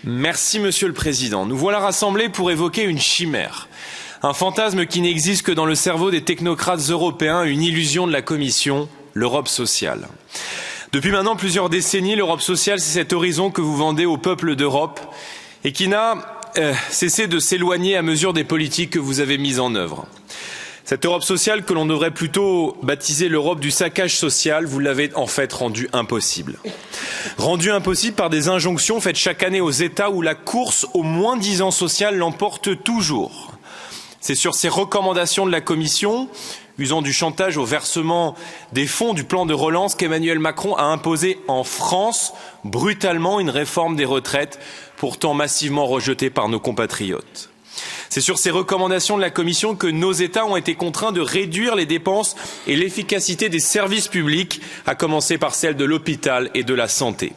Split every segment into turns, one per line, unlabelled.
Merci Monsieur le Président. Nous voilà rassemblés pour évoquer une chimère. Un fantasme qui n'existe que dans le cerveau des technocrates européens, une illusion de la Commission, l'Europe sociale. Depuis maintenant plusieurs décennies, l'Europe sociale, c'est cet horizon que vous vendez au peuple d'Europe et qui n'a cessé de s'éloigner à mesure des politiques que vous avez mises en œuvre. Cette Europe sociale que l'on devrait plutôt baptiser l'Europe du saccage social, vous l'avez en fait rendue impossible. Rendue impossible par des injonctions faites chaque année aux États où la course au moins-disant social l'emporte toujours. C'est sur ces recommandations de la Commission, usant du chantage au versement des fonds du plan de relance, qu'Emmanuel Macron a imposé en France brutalement une réforme des retraites, pourtant massivement rejetée par nos compatriotes. C'est sur ces recommandations de la Commission que nos États ont été contraints de réduire les dépenses et l'efficacité des services publics, à commencer par celle de l'hôpital et de la santé.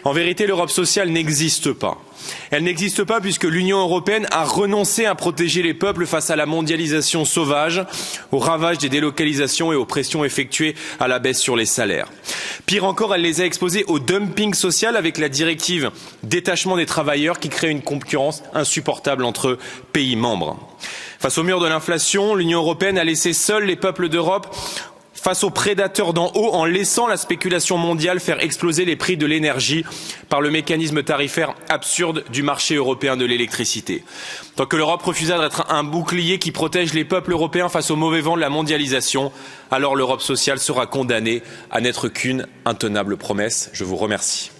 En vérité, l'Europe sociale n'existe pas. Elle n'existe pas puisque l'Union européenne a renoncé à protéger les peuples face à la mondialisation sauvage, aux ravages des délocalisations et aux pressions effectuées à la baisse sur les salaires. Pire encore, elle les a exposés au dumping social avec la directive détachement des travailleurs qui crée une concurrence insupportable entre pays membres. Face au mur de l'inflation, l'Union européenne a laissé seuls les peuples d'Europe face aux prédateurs d'en haut en laissant la spéculation mondiale faire exploser les prix de l'énergie par le mécanisme tarifaire absurde du marché européen de l'électricité. Tant que l'Europe refusera d'être un bouclier qui protège les peuples européens face au mauvais vent de la mondialisation, alors l'Europe sociale sera condamnée à n'être qu'une intenable promesse. Je vous remercie.